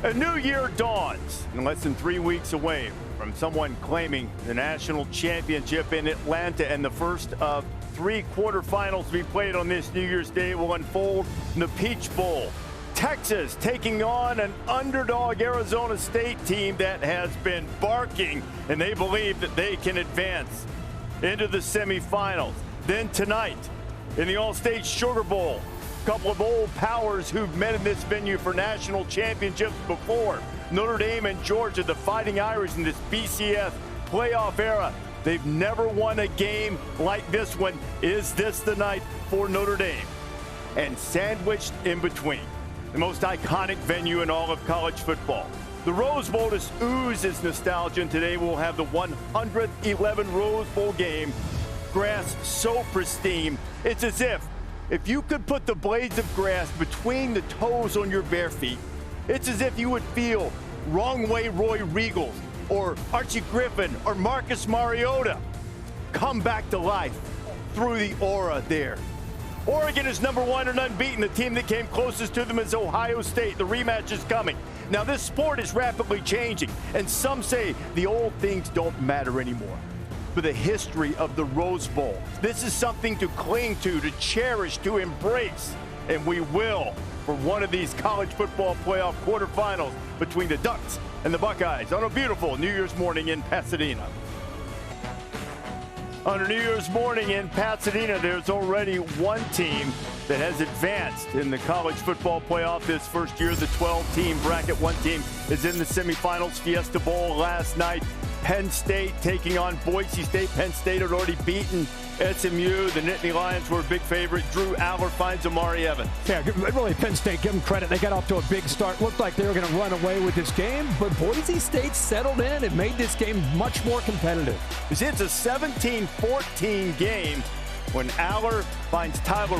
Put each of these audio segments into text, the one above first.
A new year dawns, and less than 3 weeks away from someone claiming the national championship in Atlanta, and the first of 3 quarterfinals to be played on this New Year's Day will unfold in the Peach Bowl. Texas taking on an underdog Arizona State team that has been barking, and they believe that they can advance into the semifinals. Then tonight, in the All-State Sugar Bowl, a couple of old powers who've met in this venue for national championships before. Notre Dame and Georgia, the Fighting Irish in this BCS playoff era. They've never won a game like this one. Is this the night for Notre Dame? And sandwiched in between, the most iconic venue in all of college football. The Rose Bowl just oozes nostalgia, and today we'll have the 111 Rose Bowl game. Grass so pristine, it's as if you could put the blades of grass between the toes on your bare feet, it's as if you would feel Wrong Way Roy Riegels or Archie Griffin or Marcus Mariota come back to life through the aura there. Oregon is #1 and unbeaten. The team that came closest to them is Ohio State. The rematch is coming. Now, this sport is rapidly changing, and some say the old things don't matter anymore. But the history of the Rose Bowl, this is something to cling to cherish, to embrace, and we will for one of these college football playoff quarterfinals between the Ducks and the Buckeyes on a beautiful New Year's morning in Pasadena. On a New Year's morning in Pasadena, there's already one team that has advanced in the college football playoff this first year, the 12-team bracket. One team is in the semifinals, Fiesta Bowl last night. Penn State taking on Boise State. Penn State had already beaten SMU. The Nittany Lions were a big favorite. Drew Aller finds Amari Evans. Yeah, really, Penn State, give them credit. They got off to a big start. Looked like they were going to run away with this game, but Boise State settled in and made this game much more competitive. It's a 17-14 game when Aller finds Tyler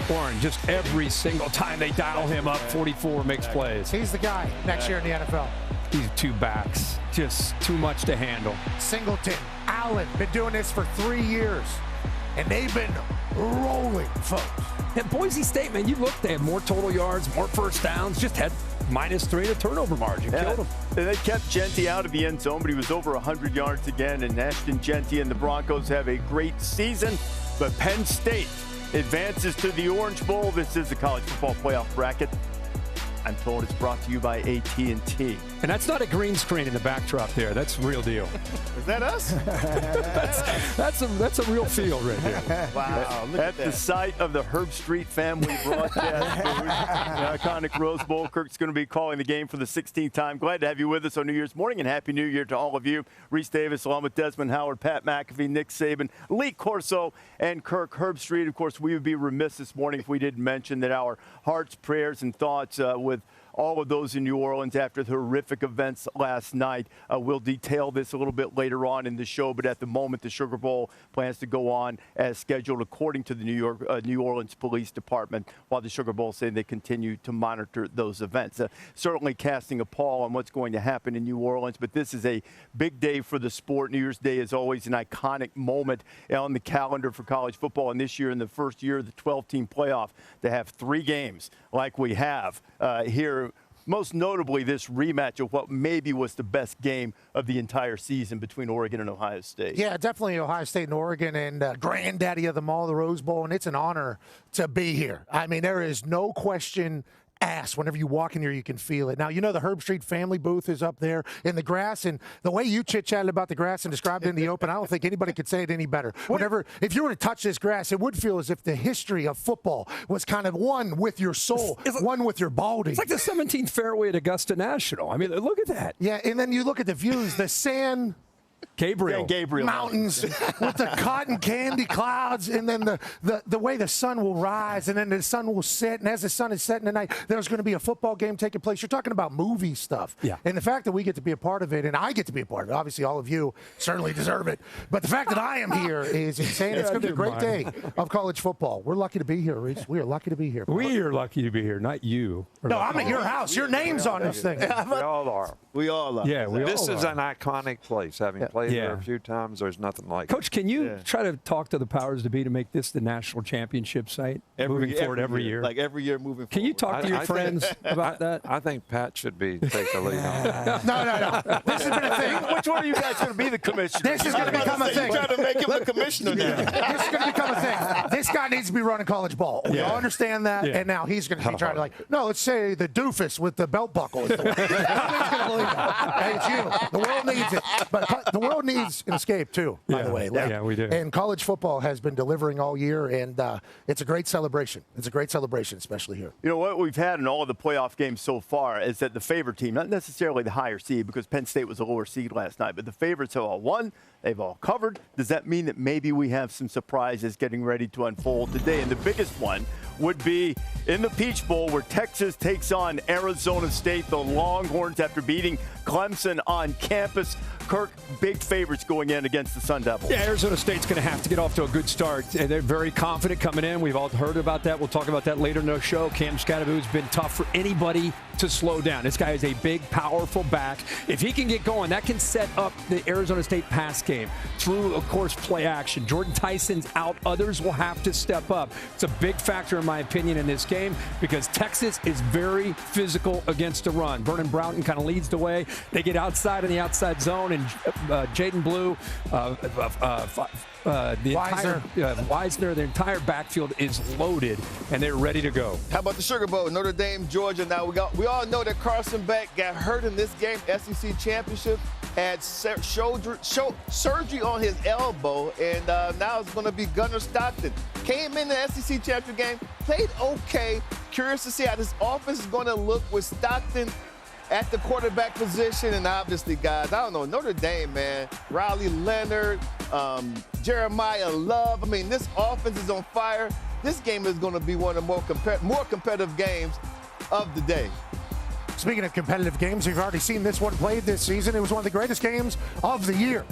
Warren, just every single time they dial him up, 44 makes plays. He's the guy next year in the NFL. These two backs, just too much to handle. Singleton, Allen, been doing this for 3 years, and they've been rolling, folks. And Boise State, man, you look, they had more total yards, more first downs, just had -3 to turnover margin. Killed them. They kept Genty out of the end zone, but he was over 100 yards again, and Ashton Genty and the Broncos have a great season. But Penn State advances to the Orange Bowl. This is the college football playoff bracket. I'm told it's brought to you by AT&T. And that's not a green screen in the backdrop there. That's real deal. Is that us? that's a real field right there. Wow. At the site of the Herbstreit family broadcast booth, the iconic Rose Bowl. Kirk's going to be calling the game for the 16th time. Glad to have you with us on New Year's morning, and Happy New Year to all of you. Rece Davis, along with Desmond Howard, Pat McAfee, Nick Saban, Lee Corso, and Kirk Herbstreit. Of course, we would be remiss this morning if we didn't mention that our hearts, prayers, and thoughts with all of those in New Orleans after the horrific events last night. We'll detail this a little bit later on in the show, but at the moment, the Sugar Bowl plans to go on as scheduled according to the New Orleans Police Department, while the Sugar Bowl saying they continue to monitor those events. Certainly casting a pall on what's going to happen in New Orleans, but this is a big day for the sport. New Year's Day is always an iconic moment on the calendar for college football, and this year, in the first year of the 12-team playoff, to have 3 games like we have here. Most notably, this rematch of what maybe was the best game of the entire season between Oregon and Ohio State. Yeah, definitely Ohio State and Oregon, and granddaddy of them all, the Rose Bowl, and it's an honor to be here. I mean, there is no question asked. Whenever you walk in here, you can feel it. Now, you know the Herbstreit family booth is up there in the grass, and the way you chit-chatted about the grass and described it in the open, I don't think anybody could say it any better. If you were to touch this grass, it would feel as if the history of football was kind of one with your soul, one with your body. It's like the 17th fairway at Augusta National. I mean, look at that. Yeah, and then you look at the views, the San Gabriel Mountains with the cotton candy clouds, and then the way the sun will rise and then the sun will set, and as the sun is setting tonight, there's going to be a football game taking place. You're talking about movie stuff. Yeah. And the fact that we get to be a part of it, and I get to be a part of it, obviously all of you certainly deserve it, but the fact that I am here is insane. It's going to be a great day of college football. We're lucky to be here, Rece. We are lucky to be here. We are lucky to be here, not you. No, I'm at your house. Your name's on this thing. We all are. We all are. Yeah, This is an iconic place, having played played there a few times. There's nothing like Coach, can you try to talk to the powers to be to make this the national championship site moving forward every year? Like every year moving forward. Can you talk to your friends about that? I think Pat should take the lead on that. No. This has been a thing. Which one of you guys going to be the commissioner? This is going to become a thing. Trying to make him the commissioner. This is going to become a thing. This guy needs to be running college ball. We all understand that, and now he's going to be trying to no, let's say the doofus with the belt buckle is the one. Nobody's going to believe that. Hey, it's you. The world needs it. But the world needs an escape, too, by the way. Yeah, we do. And college football has been delivering all year, and it's a great celebration. It's a great celebration, especially here. You know, what we've had in all of the playoff games so far is that the favorite team, not necessarily the higher seed, because Penn State was a lower seed last night, but the favorites have all won. They've all covered. Does that mean that maybe we have some surprises getting ready to unfold today? And the biggest one would be in the Peach Bowl, where Texas takes on Arizona State, the Longhorns, after beating Clemson on campus. Kirk, big favorites going in against the Sun Devils. Yeah, Arizona State's going to have to get off to a good start. They're very confident coming in. We've all heard about that. We'll talk about that later in the show. Cam Scadaboo's been tough for anybody to slow down. This guy is a big, powerful back. If he can get going, that can set up the Arizona State pass game through, of course, play action. Jordan Tyson's out. Others will have to step up. It's a big factor, in my opinion, in this game because Texas is very physical against the run. Vernon Broughton kind of leads the way. They get outside in the outside zone, and Jaden Blue, Weisner, the entire backfield is loaded, and they're ready to go. How about the Sugar Bowl? Notre Dame, Georgia. Now, we all know that Carson Beck got hurt in this game, SEC Championship, had surgery on his elbow, and now it's going to be Gunnar Stockton. Came in the SEC Championship game, played okay. Curious to see how this offense is going to look with Stockton at the quarterback position, and obviously, guys, I don't know, Notre Dame, man, Riley Leonard, Jeremiah Love. I mean, this offense is on fire. This game is going to be one of the more competitive games of the day. Speaking of competitive games, you've already seen this one played this season. It was one of the greatest games of the year.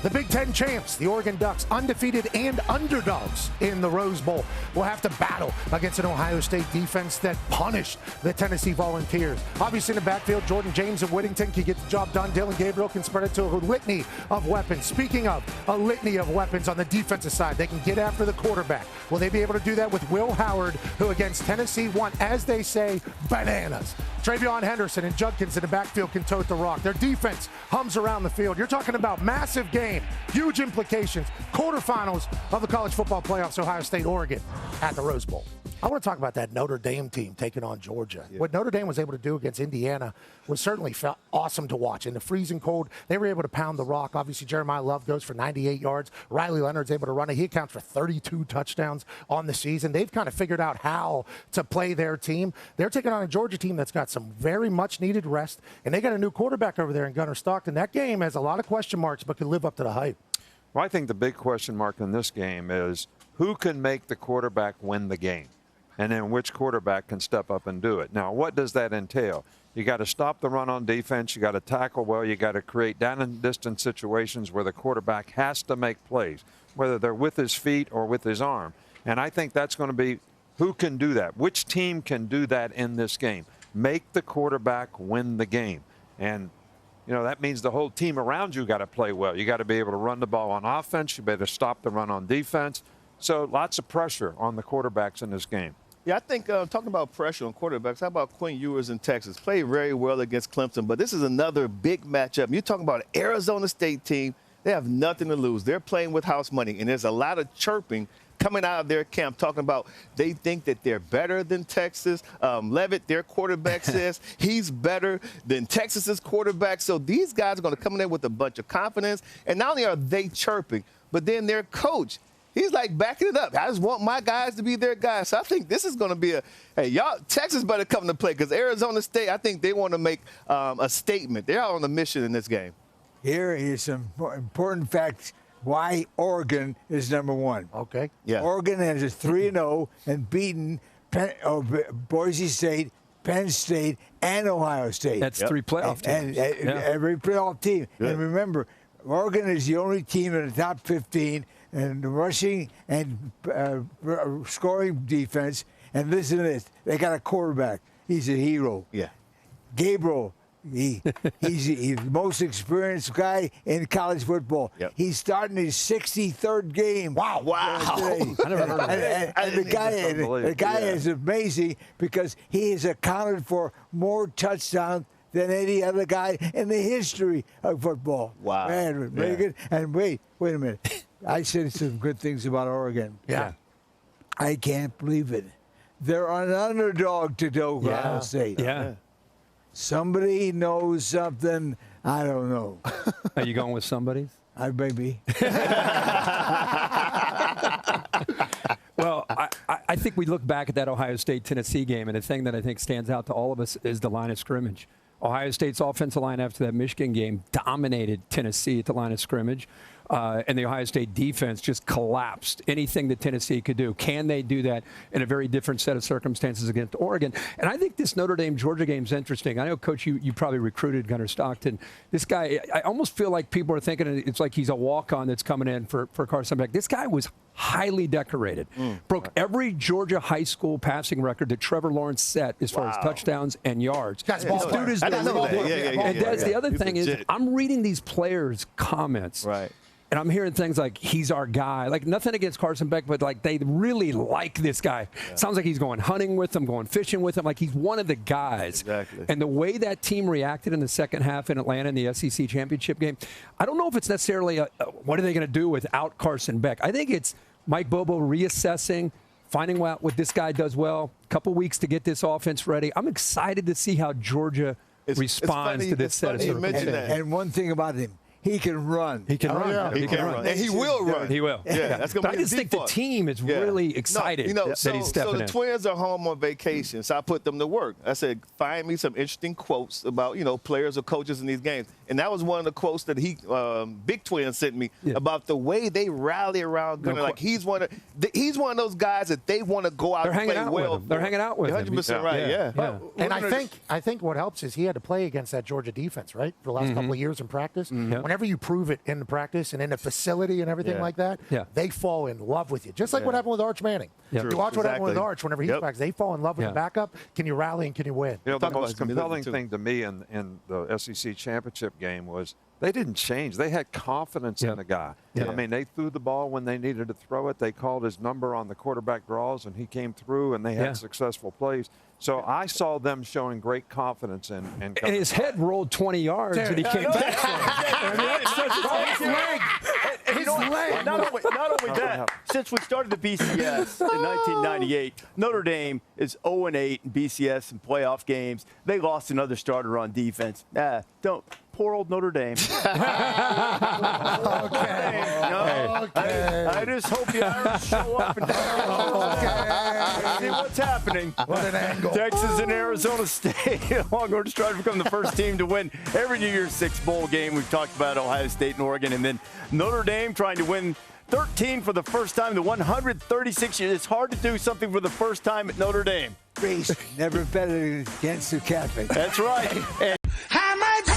The Big Ten champs, the Oregon Ducks, undefeated and underdogs in the Rose Bowl, will have to battle against an Ohio State defense that punished the Tennessee Volunteers. Obviously, in the backfield, Jordan James and Whittington can get the job done. Dylan Gabriel can spread it to a litany of weapons. Speaking of a litany of weapons on the defensive side, they can get after the quarterback. Will they be able to do that with Will Howard, who against Tennessee won, as they say, bananas? Travion Henderson and Judkins in the backfield can tote the rock. Their defense hums around the field. You're talking about massive game, huge implications. Quarterfinals of the college football playoffs, Ohio State, Oregon at the Rose Bowl. I want to talk about that Notre Dame team taking on Georgia. Yeah. What Notre Dame was able to do against Indiana was certainly awesome to watch. In the freezing cold, they were able to pound the rock. Obviously, Jeremiah Love goes for 98 yards. Riley Leonard's able to run it. He accounts for 32 touchdowns on the season. They've kind of figured out how to play their team. They're taking on a Georgia team that's got some very much needed rest, and they got a new quarterback over there in Gunnar Stockton. That game has a lot of question marks, but can live up to the hype. Well, I think the big question mark in this game is who can make the quarterback win the game, and then which quarterback can step up and do it. Now, what does that entail? You got to stop the run on defense. You got to tackle well. You got to create down and distance situations where the quarterback has to make plays, whether they're with his feet or with his arm. And I think that's going to be who can do that. Which team can do that in this game? Make the quarterback win the game. And you know, that means the whole team around you got to play well. You got to be able to run the ball on offense. You better stop the run on defense. So lots of pressure on the quarterbacks in this game. Yeah, I think talking about pressure on quarterbacks, how about Quinn Ewers in Texas? Played very well against Clemson, but this is another big matchup. You're talking about an Arizona State team. They have nothing to lose. They're playing with house money, and there's a lot of chirping coming out of their camp talking about they think that they're better than Texas. Levitt, their quarterback, says he's better than Texas's quarterback. So these guys are going to come in there with a bunch of confidence. And not only are they chirping, but then their coach, he's like backing it up. I just want my guys to be their guys. So I think this is going to be hey, y'all, Texas better come to play because Arizona State, I think they want to make a statement. They're out on a mission in this game. Here is some important facts why Oregon is number one. Okay. Yeah. Oregon has a 3-0 and beaten Boise State, Penn State, and Ohio State. That's three playoff teams. And every playoff team. Good. And remember, Oregon is the only team in the top 15 in the rushing and scoring defense. And listen to this. They got a quarterback. He's a hero. Yeah. Gabriel He's the most experienced guy in college football. Yep. He's starting his 63rd game. Wow. I never heard of that. And the guy is amazing because he has accounted for more touchdowns than any other guy in the history of football. Wow. Man, very good. And wait a minute. I said some good things about Oregon. Yeah. I can't believe it. They're an underdog to Ohio State. Yeah. Somebody knows something. I don't know. Are you going with somebody? Maybe. Well, I think we look back at that Ohio State-Tennessee game, and the thing that I think stands out to all of us is the line of scrimmage. Ohio State's offensive line after that Michigan game dominated Tennessee at the line of scrimmage, and the Ohio State defense just collapsed anything that Tennessee could do. Can they do that in a very different set of circumstances against Oregon? And I think this Notre Dame-Georgia game is interesting. I know, Coach, you probably recruited Gunnar Stockton. This guy, I almost feel like people are thinking it's like he's a walk-on that's coming in for Carson Beck. This guy was highly decorated. Broke every Georgia high school passing record that Trevor Lawrence set as far as touchdowns and yards. Guy's a ball player. Dude is I didn't know that. and that's the other He's thing legit. is I'm reading these players' comments. Right. And I'm hearing things like, he's our guy. Like, nothing against Carson Beck, but, like, they really like this guy. Yeah. Sounds like he's going hunting with them, going fishing with them. Like, he's one of the guys. Exactly. And the way that team reacted in the second half in Atlanta in the SEC championship game, I don't know if it's necessarily what are they going to do without Carson Beck. I think it's Mike Bobo reassessing, finding out what this guy does well, a couple weeks to get this offense ready. I'm excited to see how Georgia responds to this set of circumstances. And one thing about him, he can run. He can run. Yeah. He can run. And he will run. He will. Yeah. That's gonna but be I just think the team is really excited that he's stepping so the in. Twins are home on vacation, so I put them to work. I said, find me some interesting quotes about, players or coaches in these games. And that was one of the quotes that Big Twin sent me about the way they rally around Gunnar. Like he's one of those guys that they want to go out and play well. They're hanging out with him. 100% right, yeah. And I think what helps is he had to play against that Georgia defense, right, for the last couple of years in practice. Whenever you prove it in the practice and in the facility and everything like that, they fall in love with you. Just like what happened with Arch Manning. You watch what happened with Arch whenever he's practiced. They fall in love with the backup. Can you rally and can you win? The most compelling thing to me in the SEC championship game was they didn't change. They had confidence in the guy. I mean, they threw the ball when they needed to throw it. They called his number on the quarterback draws, and he came through, and they had successful plays. So I saw them showing great confidence in and his head rolled 20 yards, and he came back. Not only that, since we started the BCS in 1998, Notre Dame is 0-8 in BCS and playoff games. They lost another starter on defense. Poor old Notre Dame. I just hope the Irish show up and see what's happening. What an angle. Texas and Arizona State. Longhorns try to become the first team to win every New Year's Six bowl game. We've talked about Ohio State and Oregon. And then Notre Dame trying to win 13 for the first time in 136 years. It's hard to do something for the first time at Notre Dame. Never bet against the Catholic. That's right. And How much